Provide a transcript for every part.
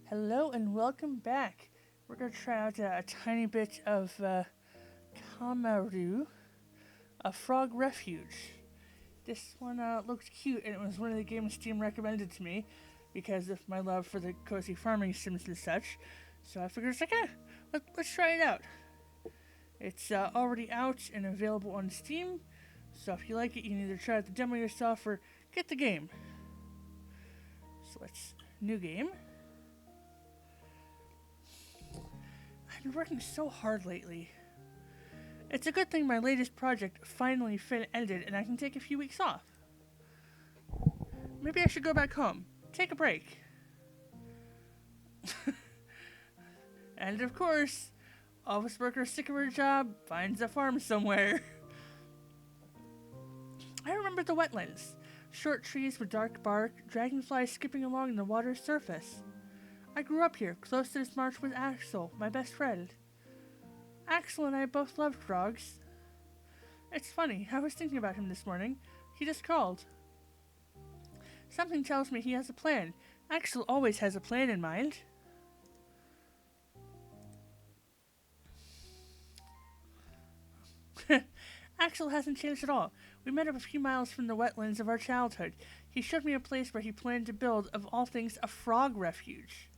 Hello and welcome back. We're going to try out a tiny bit of Kamaeru, a frog refuge. This one looks cute, and it was one of the games Steam recommended to me because of my love for the cozy farming sims and such. So I figured, let's try it out. It's already out and available on Steam, so if you like it, you can either try out the demo yourself or get the game. So let's new game. I've been working so hard lately. It's a good thing my latest project finally ended and I can take a few weeks off. Maybe I should go back home, take a break. And of course, office worker sick of her job finds a farm somewhere. I remember the wetlands. Short trees with dark bark, dragonflies skipping along the water's surface. I grew up here, close to this marsh with Axel, my best friend. Axel and I both loved frogs. It's funny, I was thinking about him this morning. He just called. Something tells me he has a plan. Axel always has a plan in mind. Axel hasn't changed at all. We met up a few miles from the wetlands of our childhood. He showed me a place where he planned to build, of all things, a frog refuge.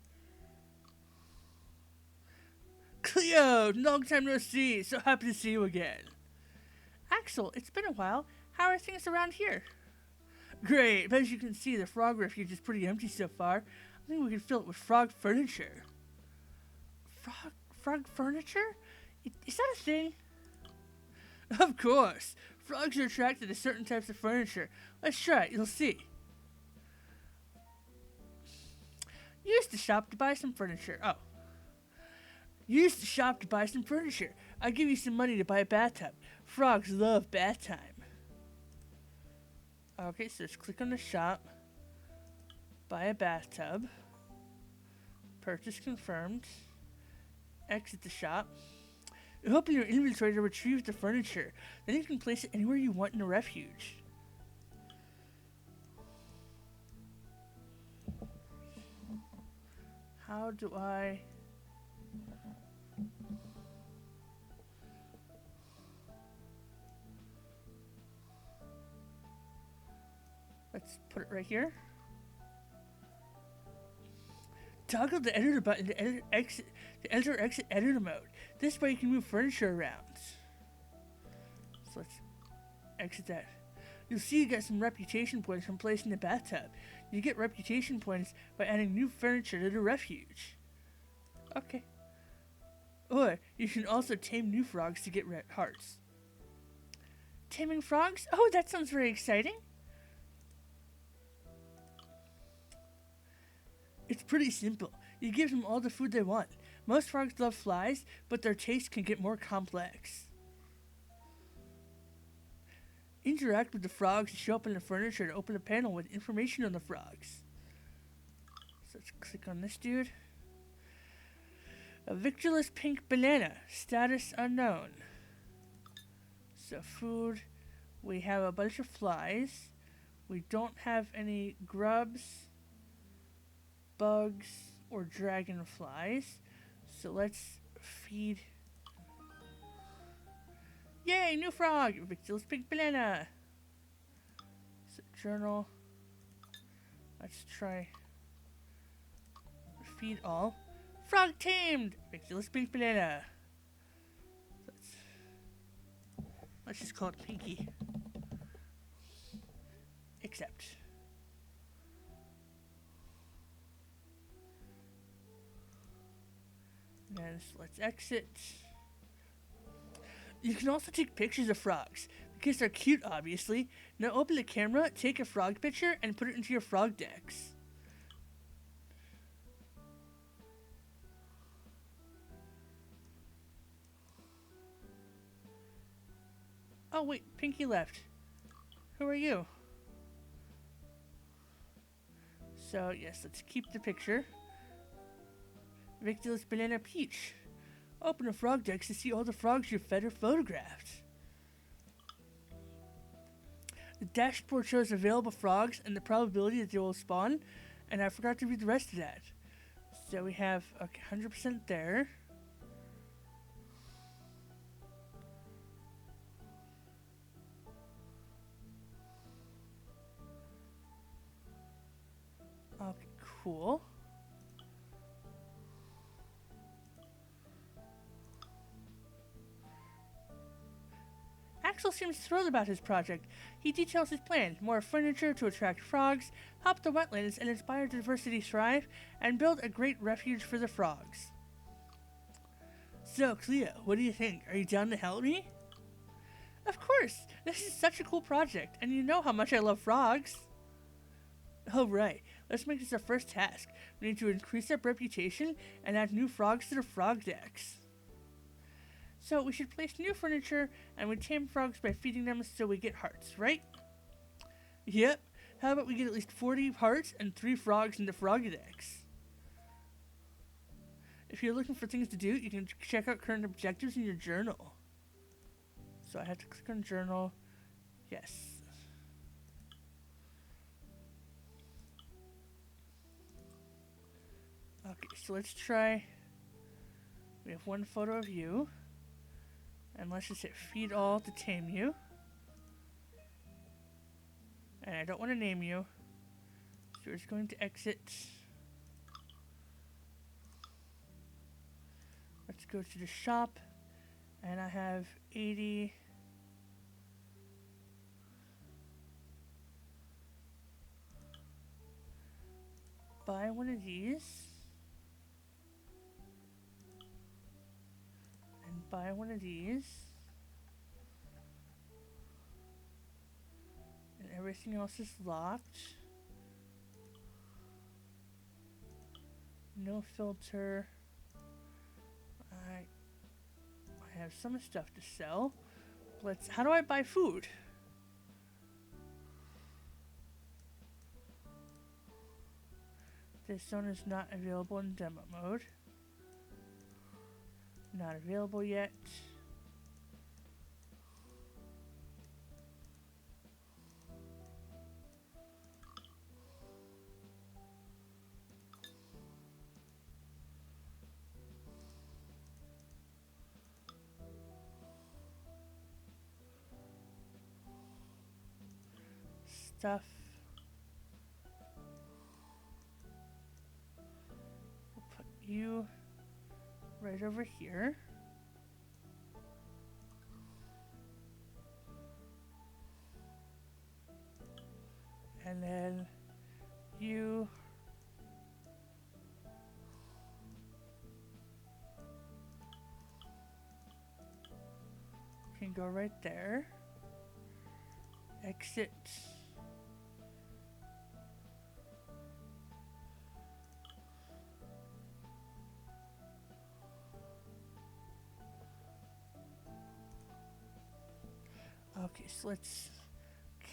Cleo, long time no see. So happy to see you again. Axel, it's been a while. How are things around here? Great, but as you can see, the frog refuge is pretty empty so far. I think we can fill it with frog furniture. Frog furniture? Is that a thing? Of course. Frogs are attracted to certain types of furniture. Let's try it, you'll see. Used to shop to buy some furniture. Used to shop to buy some furniture. I'll give you some money to buy a bathtub. Frogs love bath time. Okay, so let's click on the shop. Buy a bathtub. Purchase confirmed. Exit the shop. Open your inventory to retrieve the furniture. Then you can place it anywhere you want in the refuge. How do I... Let's put it right here. Toggle the editor button to enter or exit editor mode. This way you can move furniture around. So let's exit that. You'll see you get some reputation points from placing the bathtub. You get reputation points by adding new furniture to the refuge. Okay. Or you can also tame new frogs to get hearts. Taming frogs? Oh, that sounds very exciting. It's pretty simple. You give them all the food they want. Most frogs love flies, but their taste can get more complex. Interact with the frogs to show up in the furniture to open a panel with information on the frogs. So let's click on this dude. A victorless pink banana. Status unknown. So food. We have a bunch of flies. We don't have any grubs, bugs, or dragonflies. So let's feed. Yay, new frog! Victorless pink banana. So journal. Let's try feed all. Frog tamed! Victorless pink banana. Let's just call it Pinky. Accept. And let's exit. You can also take pictures of frogs, because they're cute, obviously. Now open the camera, take a frog picture, and put it into your frog decks. Oh wait, Pinky left. Who are you? So yes, let's keep the picture. Victorless banana peach. Open a frog deck to see all the frogs you've fed or photographed. The dashboard shows available frogs and the probability that they will spawn, and I forgot to read the rest of that. So we have, okay, 100% there. Okay, cool. Axel seems thrilled about his project. He details his plan: more furniture to attract frogs, help the wetlands and inspire diversity thrive, and build a great refuge for the frogs. So, Cleo, what do you think? Are you down to help me? Of course! This is such a cool project, and you know how much I love frogs. Oh, right. Let's make this our first task. We need to increase our reputation and add new frogs to the frog decks. So we should place new furniture, and we tame frogs by feeding them so we get hearts, right? Yep. How about we get at least 40 hearts and 3 frogs in the frog decks? If you're looking for things to do, you can check out current objectives in your journal. So I have to click on journal. Yes. Okay, so let's try. We have 1 photo of you. And let's just hit feed all to tame you. And I don't want to name you. So we're just going to exit. Let's go to the shop. And I have 80. Buy one of these. And buy one of these. And everything else is locked. No filter. I have some stuff to sell. How do I buy food? This zone is not available in demo mode. Not available yet. Stuff. We'll put you right over here. And then you can go right there. Exit. Okay, so let's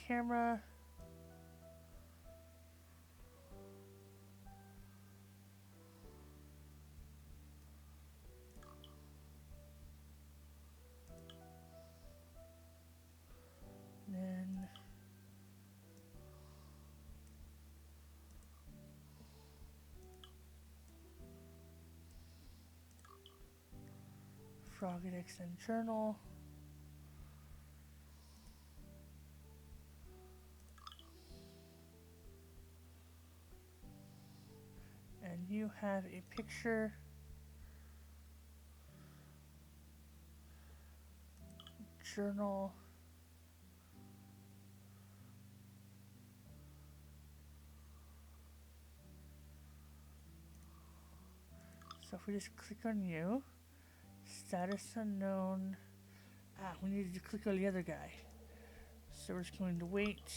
camera. Then Frogedex and journal. And you have a picture. Journal. So if we just click on you, status unknown. We needed to click on the other guy. So we're just going to wait.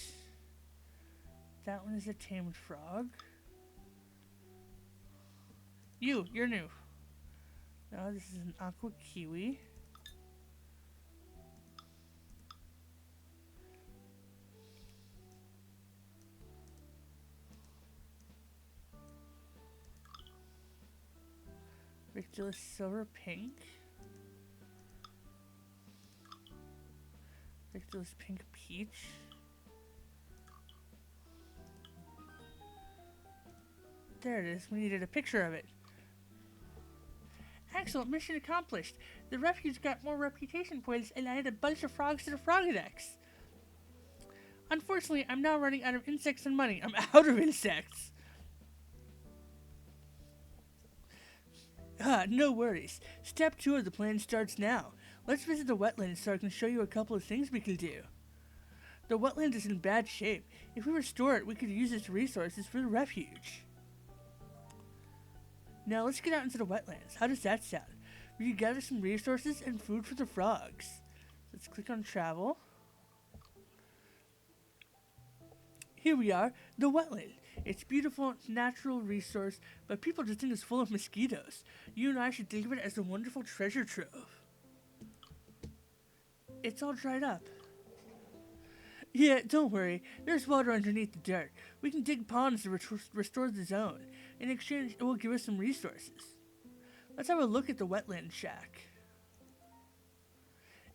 That one is a tamed frog. You're new. Now this is an aqua kiwi. Ridiculous silver pink. Ridiculous pink peach. There it is. We needed a picture of it. Excellent, mission accomplished. The Refuge got more reputation points and added a bunch of frogs to the Frogidex. Unfortunately, I'm now running out of insects and money. I'm out of insects. No worries. Step 2 of the plan starts now. Let's visit the wetlands so I can show you a couple of things we can do. The wetland is in bad shape. If we restore it, we could use its resources for the refuge. Now let's get out into the wetlands. How does that sound? We can gather some resources and food for the frogs. Let's click on travel. Here we are, the wetland. It's beautiful, natural resource, but people just think it's full of mosquitoes. You and I should think of it as a wonderful treasure trove. It's all dried up. Yeah, don't worry. There's water underneath the dirt. We can dig ponds to restore the zone. In exchange, it will give us some resources. Let's have a look at the wetland shack.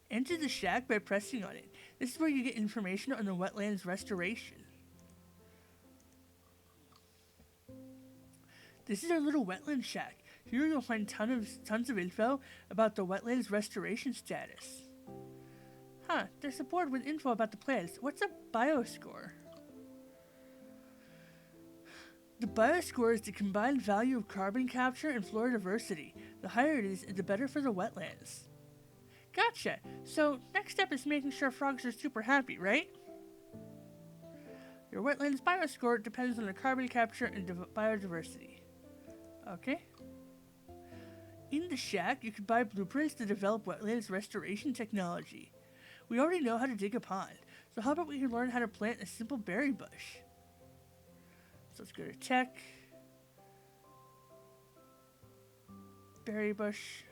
Enter the shack by pressing on it. This is where you get information on the wetlands restoration. This is our little wetland shack. Here you'll find tons of info about the wetlands restoration status. There's a board with info about the plants. What's a bioscore? The bioscore is the combined value of carbon capture and flora diversity. The higher it is, the better for the wetlands. Gotcha. So, next step is making sure frogs are super happy, right? Your wetlands bioscore depends on the carbon capture and biodiversity. Okay. In the shack, you can buy blueprints to develop wetlands restoration technology. We already know how to dig a pond, so how about we can learn how to plant a simple berry bush? So let's go to tech. Berry bush.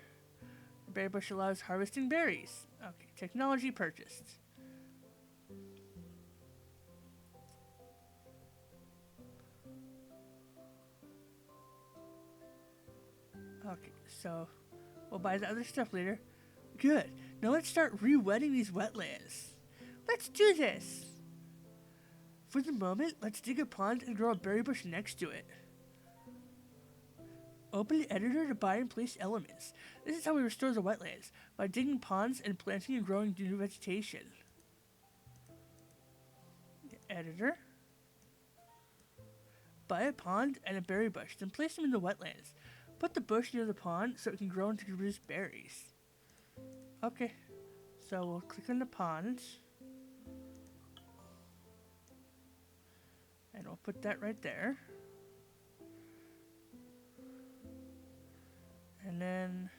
The berry bush allows harvesting berries. Okay, technology purchased. Okay, so we'll buy the other stuff later. Good. Now let's start re-wetting these wetlands. Let's do this. For the moment, let's dig a pond and grow a berry bush next to it. Open the editor to buy and place elements. This is how we restore the wetlands, by digging ponds and planting and growing new vegetation. Editor. Buy a pond and a berry bush, then place them in the wetlands. Put the bush near the pond so it can grow and produce berries. Okay, so we'll click on the pond. And we'll put that right there. And then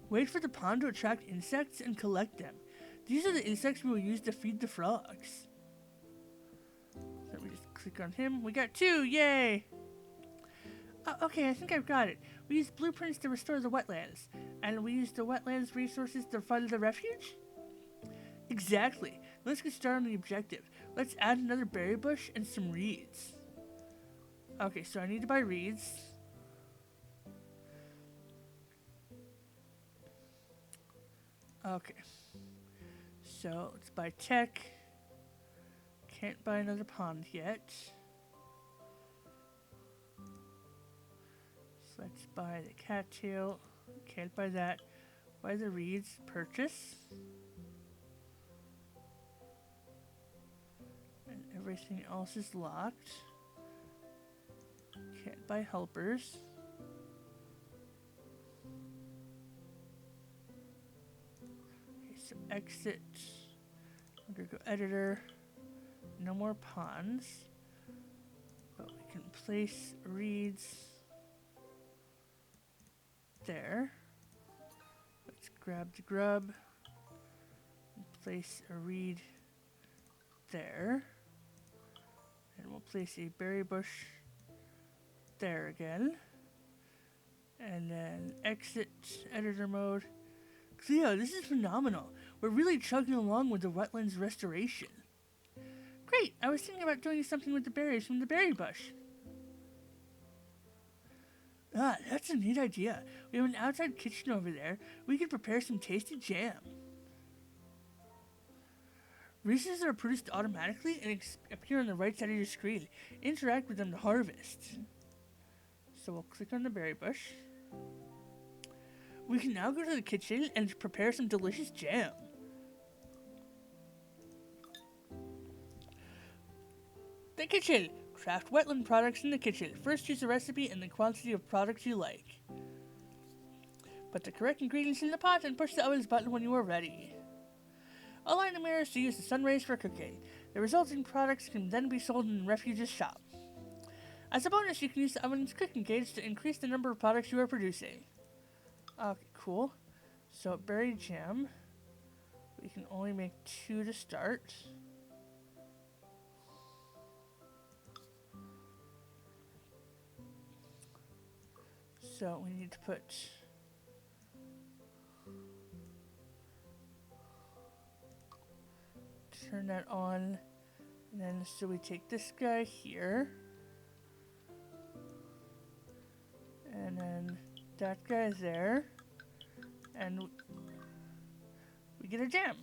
wait for the pond to attract insects and collect them. These are the insects we will use to feed the frogs. So we just click on him. We got 2, yay! Okay, I think I've got it. We use blueprints to restore the wetlands, and we use the wetlands resources to fund the refuge? Exactly. Let's get started on the objective. Let's add another berry bush and some reeds. Okay, so I need to buy reeds. Okay. So let's buy tech. Can't buy another pond yet. So let's buy the cattail. Can't buy that. Buy the reeds. Purchase. And everything else is locked. Can't buy helpers. Okay, so exit. I'm gonna go editor. No more ponds. But we can place reeds there. Let's grab the grub and place a reed there. And we'll place a berry bush there again. And then exit editor mode. Cleo, this is phenomenal. We're really chugging along with the wetlands restoration. Great, I was thinking about doing something with the berries from the berry bush. Ah, that's a neat idea. We have an outside kitchen over there. We could prepare some tasty jam. Resources are produced automatically and appear on the right side of your screen. Interact with them to harvest. So we'll click on the berry bush. We can now go to the kitchen and prepare some delicious jam. The kitchen. Craft wetland products in the kitchen. First choose a recipe and the quantity of products you like. Put the correct ingredients in the pot and push the ovens button when you are ready. Align the mirrors to use the sun rays for cooking. The resulting products can then be sold in Refuge's shop. As a bonus, you can use the oven's cooking gauge to increase the number of products you are producing. Okay, cool. So berry jam. We can only make 2 to start. So we need to turn that on, and then so we take this guy here, and then that guy there, and we get a jam.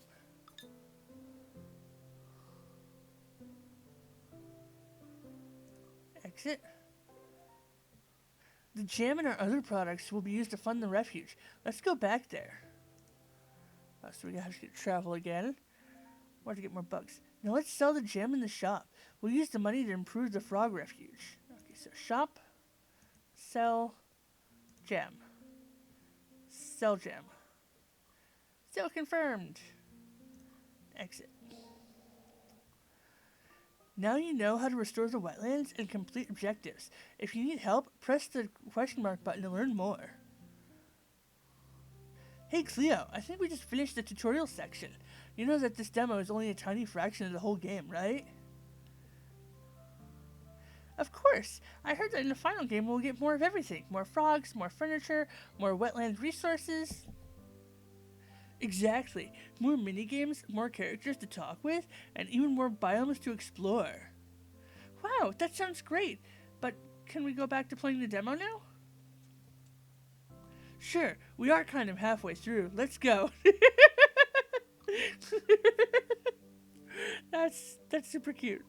Exit. The jam and our other products will be used to fund the refuge. Let's go back there. So we have to travel again. Or to get more bugs. Now let's sell the jam in the shop. We'll use the money to improve the frog refuge. Okay, so shop. Sell. Jam. Sell jam. Sale confirmed. Exit. Now you know how to restore the wetlands and complete objectives. If you need help, press the question mark button to learn more. Hey Cleo, I think we just finished the tutorial section. You know that this demo is only a tiny fraction of the whole game, right? Of course! I heard that in the final game we'll get more of everything. More frogs, more furniture, more wetland resources. Exactly. More minigames, more characters to talk with, and even more biomes to explore. Wow, that sounds great. But can we go back to playing the demo now? Sure, we are kind of halfway through. Let's go. That's super cute.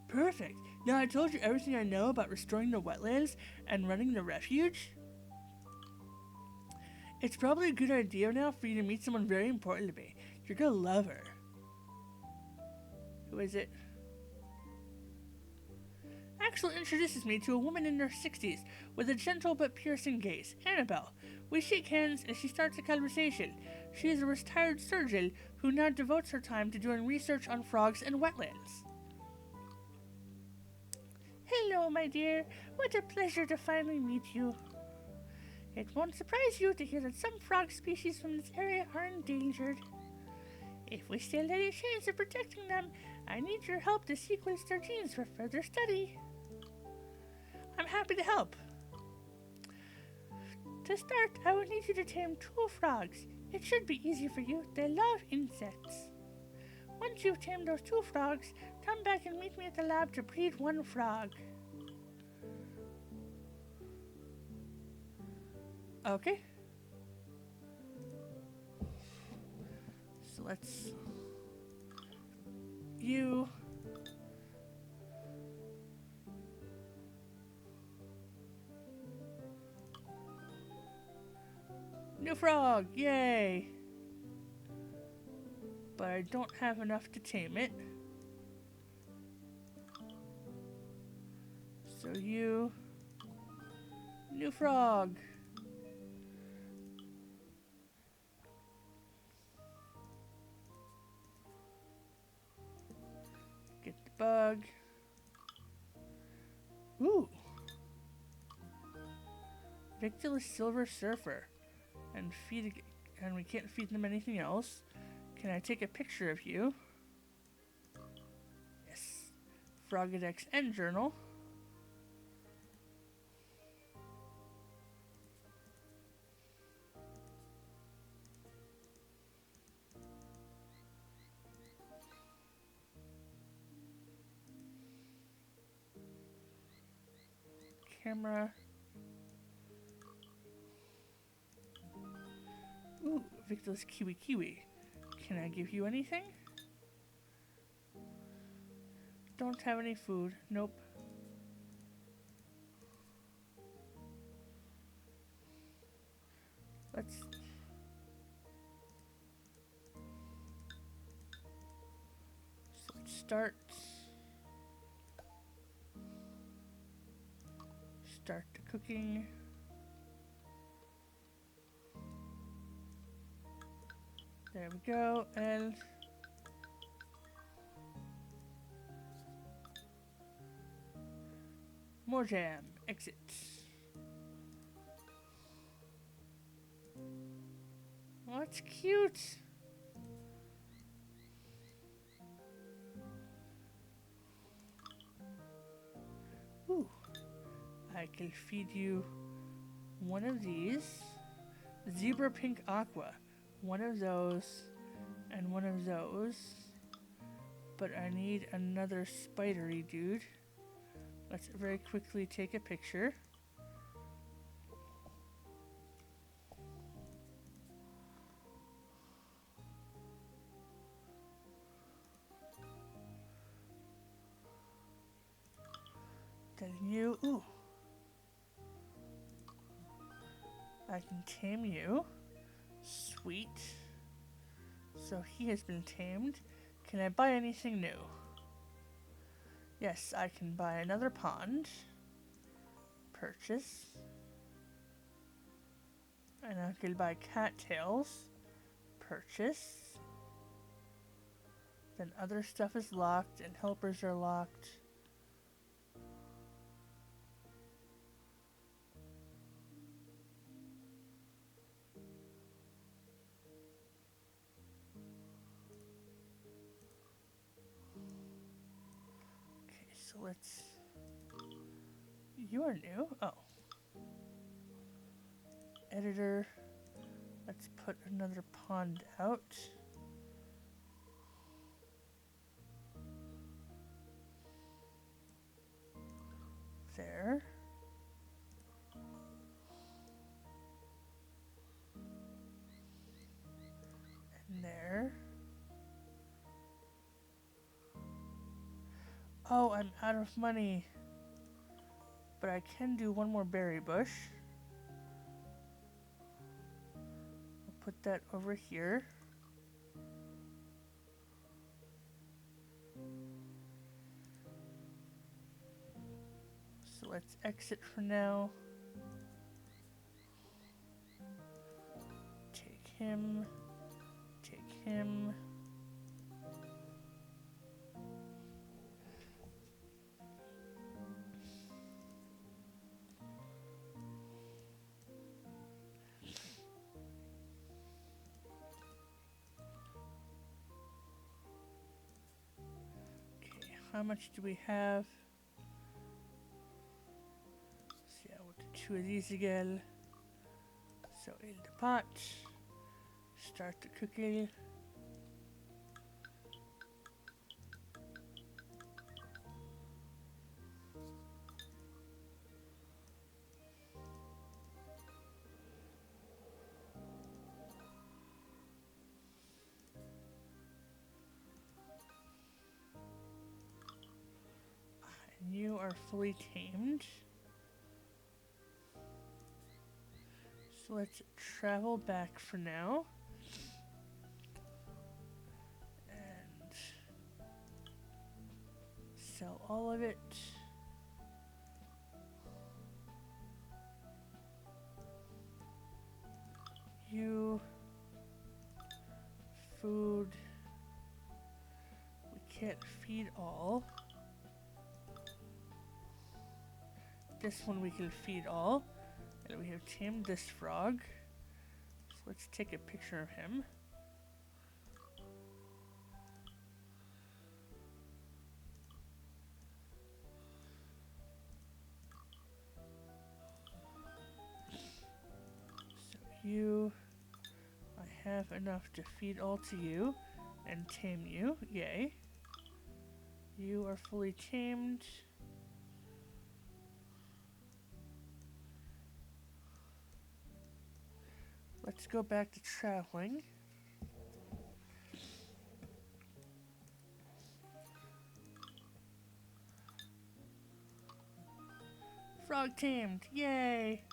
Perfect. Now I told you everything I know about restoring the wetlands and running the refuge. It's probably a good idea now for you to meet someone very important to me. You're gonna love her. Who is it? Axel introduces me to a woman in her 60s with a gentle but piercing gaze, Annabelle. We shake hands and she starts a conversation. She is a retired surgeon who now devotes her time to doing research on frogs and wetlands. Hello, my dear. What a pleasure to finally meet you. It won't surprise you to hear that some frog species from this area are endangered. If we stand any chance of protecting them, I need your help to sequence their genes for further study. I'm happy to help. To start, I will need you to tame 2 frogs. It should be easy for you. They love insects. Once you've tamed those 2 frogs, come back and meet me at the lab to breed 1 frog. Okay. So let's... You... New frog! Yay! But I don't have enough to tame it. So you... New frog! Get the bug. Ooh! Victorless Silver Surfer. And we can't feed them anything else. Can I take a picture of you? Yes. Frogadex End Journal. Camera. Victor's Kiwi Kiwi. Can I give you anything? Don't have any food. Nope. Let's start the cooking. There we go, and more jam. Exit. Oh, that's cute. Ooh. I can feed you one of these. Zebra pink aqua. One of those and one of those. But I need another spidery dude. Let's very quickly take a picture. Then you, ooh. I can tame you. Sweet. So he has been tamed. Can I buy anything new? Yes, I can buy another pond. Purchase. And I can buy cattails. Purchase. Then other stuff is locked and helpers are locked. So let's... You are new? Oh. Editor. Let's put another pond out. There. And there. Oh, I'm out of money. But I can do one more berry bush. I'll put that over here. So let's exit for now. Take him. Take him. How much do we have? See, I will do 2 of these again. So in the pot, start the cooking. You are fully tamed. So let's travel back for now. And sell all of it. You. Food. We can't feed all. This one we can feed all. And we have tamed this frog. So let's take a picture of him. So you, I have enough to feed all to you and tame you. Yay. You are fully tamed. Let's let's go back to traveling. Frog tamed, yay!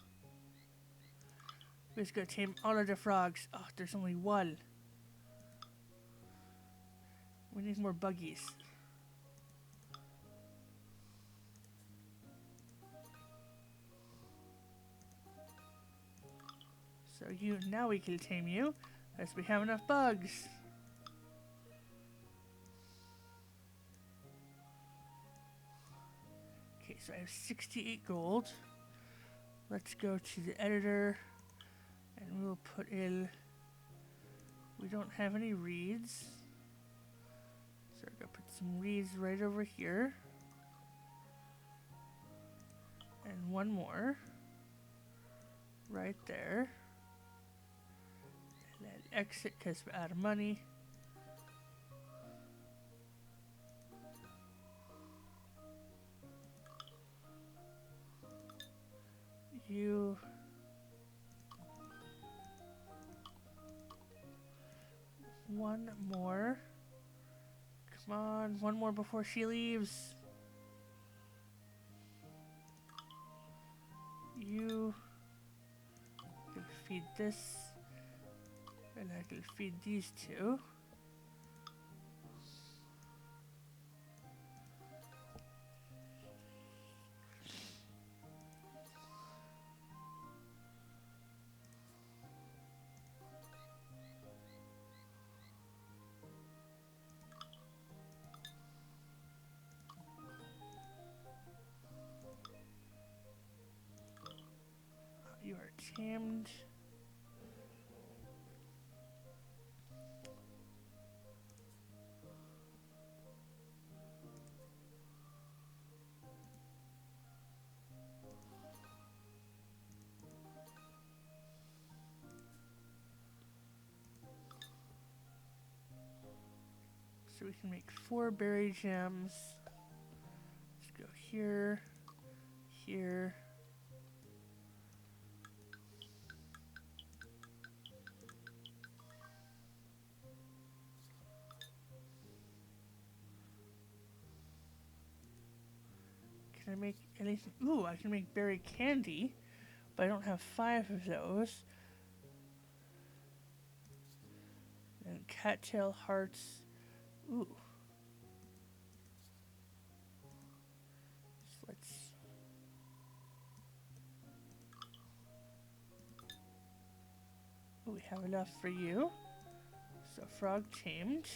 We just gotta tame all of the frogs. Oh, there's only one. We need more buggies. So now we can tame you, as we have enough bugs. Okay, so I have 68 gold. Let's go to the editor, and we'll put in, we don't have any reeds. So we're gonna put some reeds right over here. And one more. Right there. And then exit because we're out of money. You... One more. Come on, one more before she leaves. You can feed this, and I can feed these two. You are tamed. So we can make 4 berry gems. Let's go here, here. Can I make anything? Ooh, I can make berry candy, but I don't have 5 of those. And cattail hearts. Ooh. So let's... Ooh, we have enough for you. So frog tamed.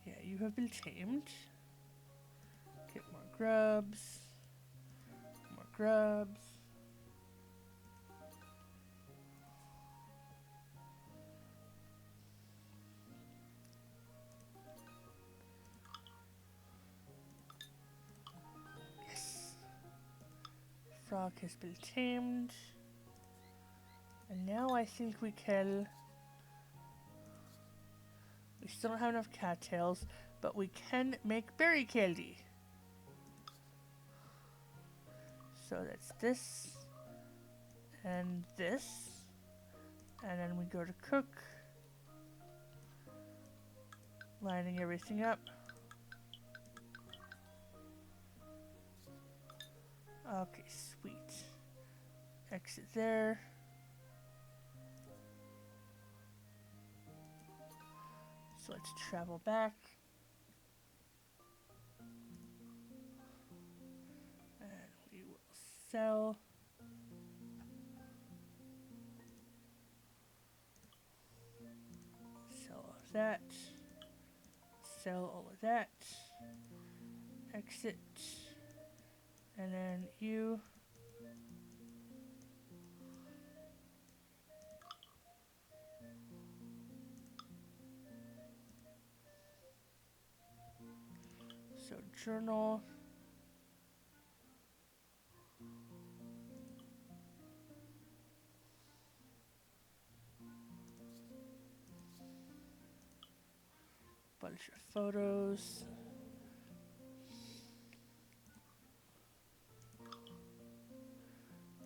Yeah, you have been tamed. Get more grubs. More grubs. Yes. Frog has been tamed. And now I think we can... We still don't have enough cattails, but we can make berry candy. So that's this, and this, and then we go to cook, lining everything up. Okay, sweet. Exit there. So let's travel back. And we will sell. Sell all of that. Sell all of that. Exit. And then you. So journal. Bunch of photos.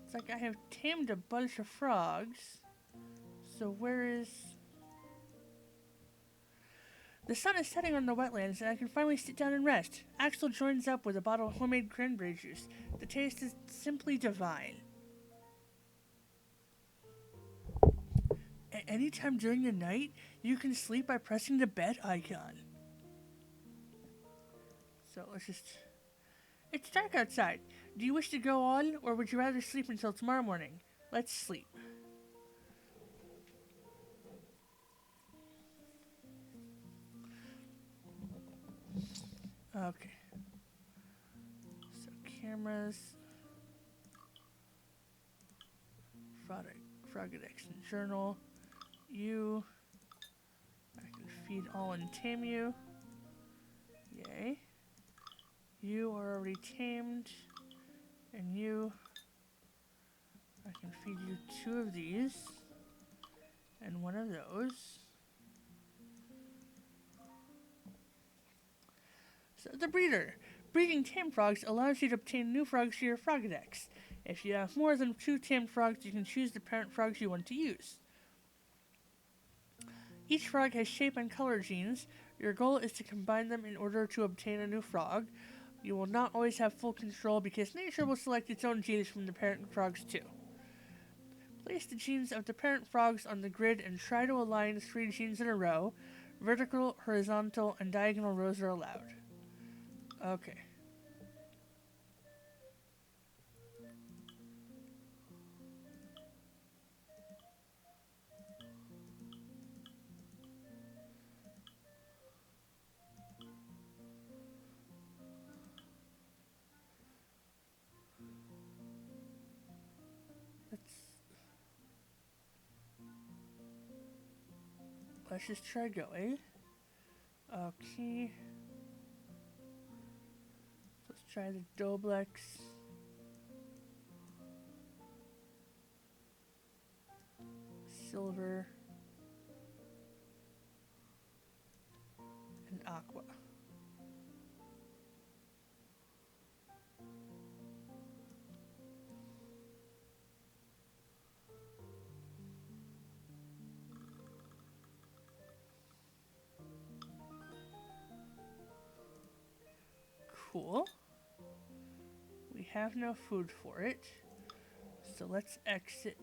It's like I have tamed a bunch of frogs. So where is... The sun is setting on the wetlands and I can finally sit down and rest. Axel joins up with a bottle of homemade cranberry juice. The taste is simply divine. Anytime during the night, you can sleep by pressing the bed icon. So let's just... It's dark outside. Do you wish to go on, or would you rather sleep until tomorrow morning? Let's sleep. Okay. So cameras. Frogadex and journal. You. I can feed all and tame you. Yay. You are already tamed. And you. I can feed you 2 of these. And 1 of those. So the breeder. Breeding tame frogs allows you to obtain new frogs for your Frogadex. If you have more than 2 tamed frogs, you can choose the parent frogs you want to use. Each frog has shape and color genes. Your goal is to combine them in order to obtain a new frog. You will not always have full control because nature will select its own genes from the parent frogs too. Place the genes of the parent frogs on the grid and try to align 3 genes in a row. Vertical, horizontal, and diagonal rows are allowed. Okay. Let's just try going. Okay. Let's try the Doblex. Silver. And Aqua. Cool. We have no food for it. So let's exit.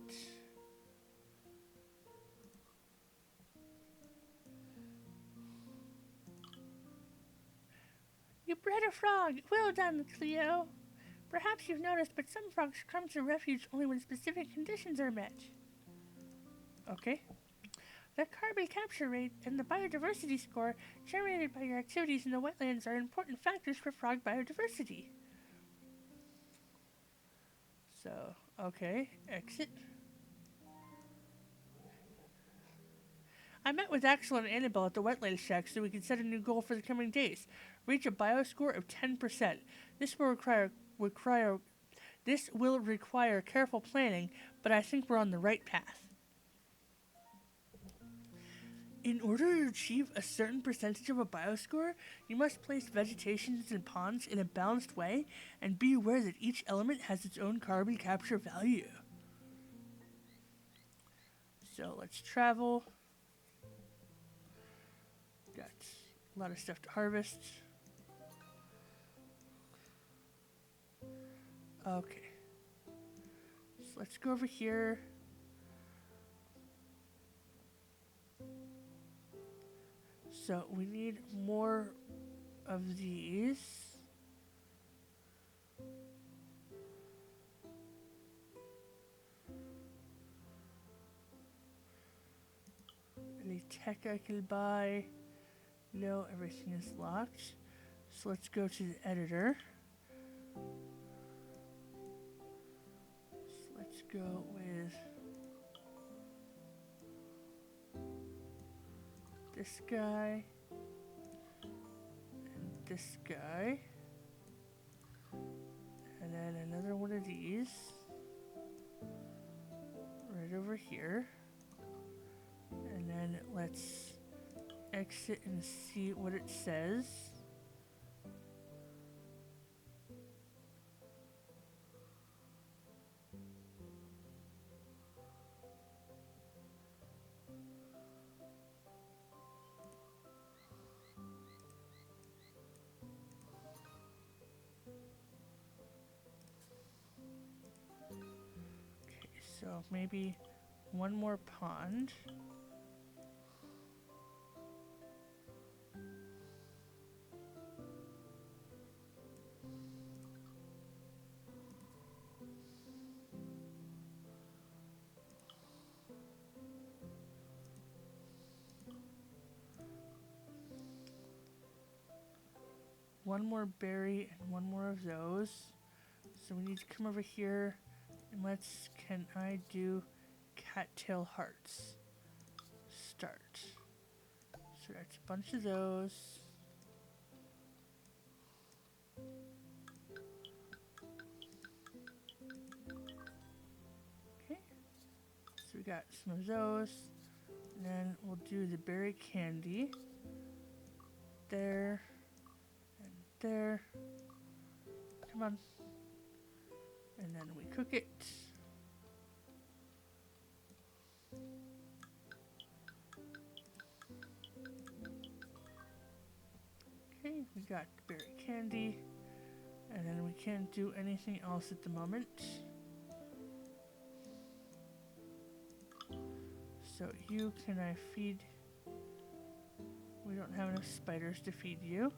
You bred a frog! Well done, Cleo! Perhaps you've noticed, but some frogs come to Refuge only when specific conditions are met. Okay. The carbon capture rate and the biodiversity score generated by your activities in the wetlands are important factors for frog biodiversity. So, okay, exit. I met with Axel and Annabelle at the wetlands shack so we can set a new goal for the coming days. Reach a bioscore of 10%. This will require careful planning, but I think we're on the right path. In order to achieve a certain percentage of a bioscore, you must place vegetations and ponds in a balanced way and be aware that each element has its own carbon capture value. So let's travel. Got a lot of stuff to harvest. Okay. So let's go over here. So we need more of these. Any tech I can buy? No, everything is locked. So let's go to the editor. So let's go with this guy and this guy, and then another one of these right over here, and then let's exit and see what it says. So maybe one more pond. One more berry and one more of those. So we need to come over here and can I do cattail hearts? Start. So that's a bunch of those. Okay. So we got some of those. And then we'll do the berry candy. There. And there. Come on. And then we cook it. Okay, we got berry candy. And then we can't do anything else at the moment. So you can I feed? We don't have enough spiders to feed you.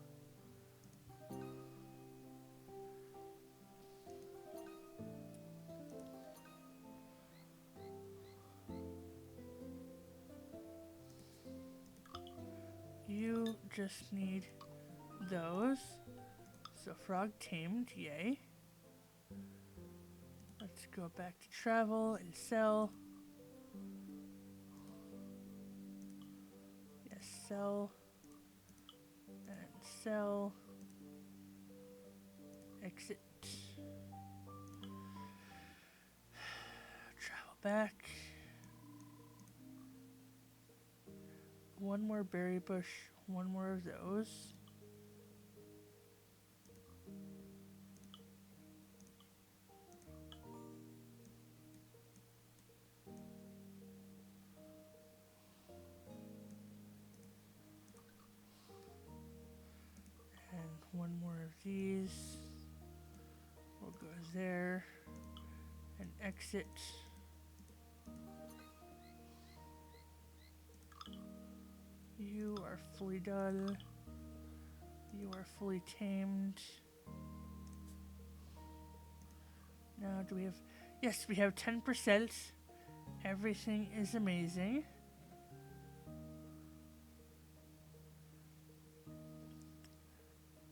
You just need those. So frog tamed, yay. Let's go back to travel and sell. Yes, sell. And sell. Exit. Travel back. One more berry bush, one more of those. And one more of these. We'll go there and exit. You are fully done. You are fully tamed. Now, do we have... Yes, we have 10%. Everything is amazing.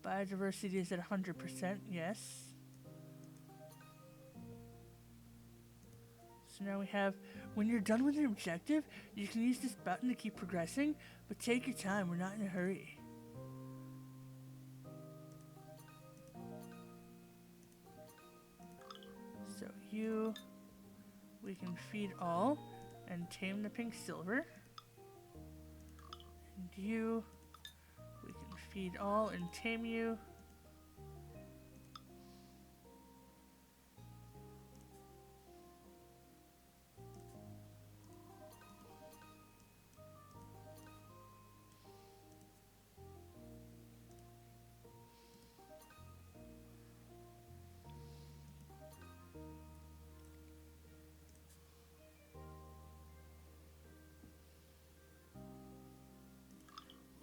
Biodiversity is at 100%, yes. So now we have, when you're done with an objective, you can use this button to keep progressing, but take your time, we're not in a hurry. So you, we can feed all and tame the pink silver. And you, we can feed all and tame you.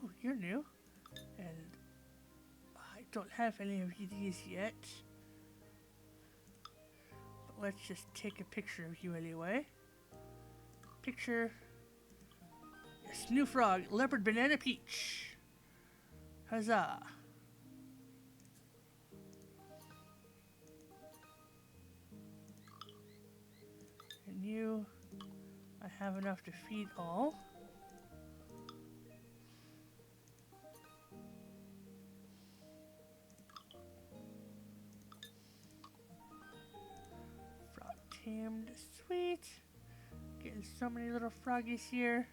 Ooh, you're new. And I don't have any of these yet. But let's just take a picture of you anyway. Picture. Yes, new frog, leopard banana peach. Huzzah. And you, I have enough to feed all. Frog tamed, sweet. Getting so many little froggies here.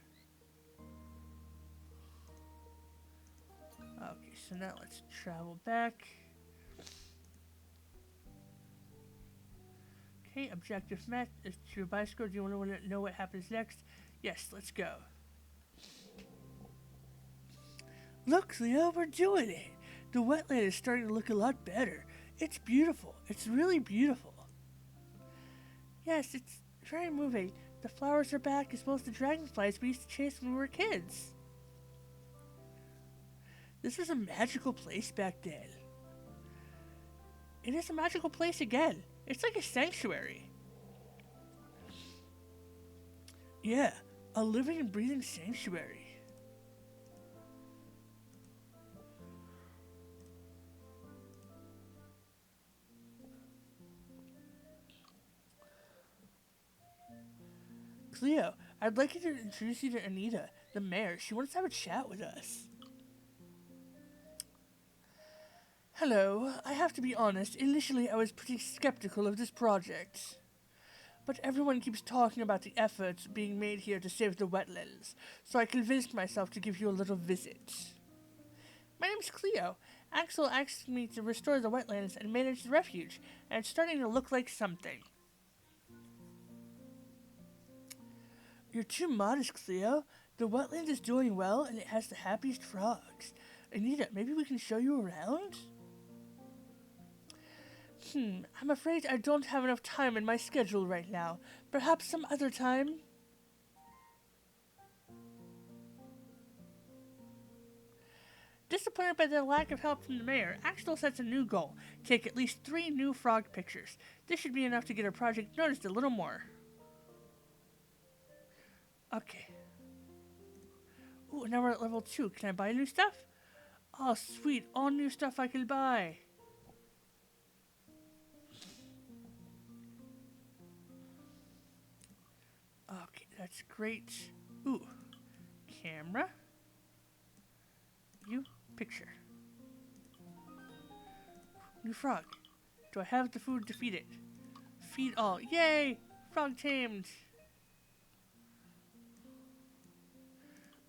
Okay, so now let's travel back. Okay, objective met. It's your bicycle. Do you want to know what happens next? Yes, let's go. Look, Leo, we're doing it. The wetland is starting to look a lot better. It's beautiful. It's really beautiful. Yes, it's Try moving. The flowers are back as well as the dragonflies we used to chase when we were kids. This was a magical place back then. It is a magical place again. It's like a sanctuary. Yeah, a living and breathing sanctuary. Cleo, I'd like you to introduce you to Anita, the mayor. She wants to have a chat with us. Hello, I have to be honest, initially I was pretty skeptical of this project. But everyone keeps talking about the efforts being made here to save the wetlands, so I convinced myself to give you a little visit. My name's Cleo. Axel asked me to restore the wetlands and manage the refuge, and it's starting to look like something. You're too modest, Cleo. The wetland is doing well, and it has the happiest frogs. Anita, maybe we can show you around? I'm afraid I don't have enough time in my schedule right now. Perhaps some other time? Disappointed by the lack of help from the mayor, Axel sets a new goal. Take at least 3 new frog pictures. This should be enough to get our project noticed a little more. Okay. Ooh, now we're at level 2. Can I buy new stuff? Oh, sweet. All new stuff I can buy. Okay, that's great. Ooh. Camera. You. Picture. New frog. Do I have the food to feed it? Feed all. Yay! Frog tamed.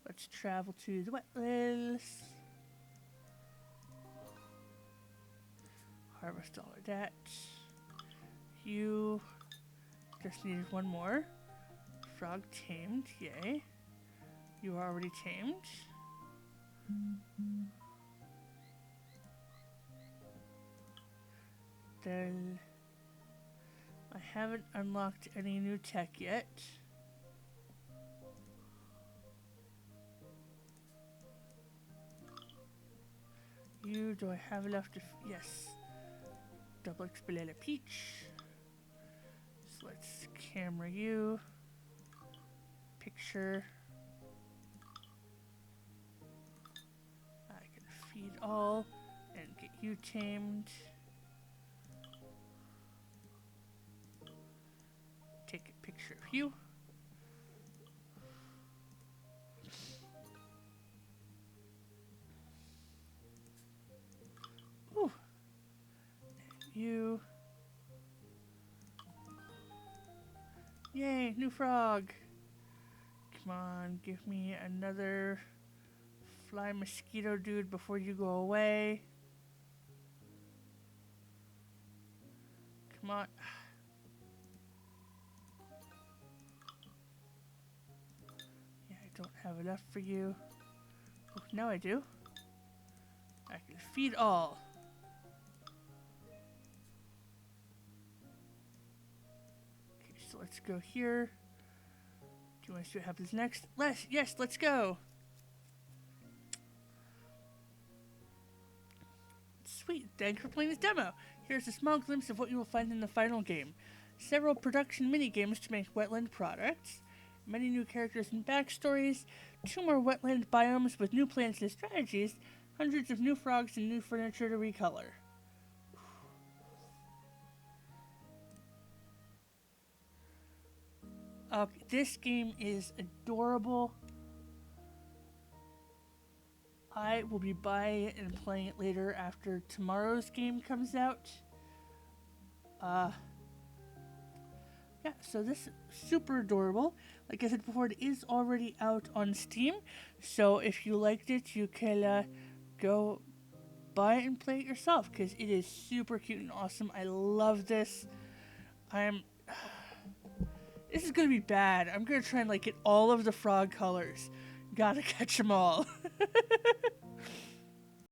Let's travel to the wetlands. Harvest all of that. You just needed one more. Frog tamed, yay. You are already tamed. Then I haven't unlocked any new tech yet. You, do I have enough to... Yes. Double X banana peach. So let's camera you. Picture. I can feed all and get you tamed. Take a picture of you. Ooh. And you. Yay, new frog. Come on, give me another fly mosquito dude before you go away. Come on. Yeah, I don't have enough for you. Oh, now I do. I can feed all. Okay, so let's go here. Do you want to see what happens next? Yes, let's go. Sweet, thanks for playing this demo. Here's a small glimpse of what you will find in the final game. Several production mini-games to make wetland products, many new characters and backstories, 2 more wetland biomes with new plants and strategies, hundreds of new frogs and new furniture to recolor. Okay, this game is adorable. I will be buying it and playing it later after tomorrow's game comes out. Yeah, so this is super adorable. Like I said before, it is already out on Steam. So if you liked it, you can go buy it and play it yourself because it is super cute and awesome. I love this. This is gonna be bad. I'm gonna try and like get all of the frog colors. Gotta catch them all.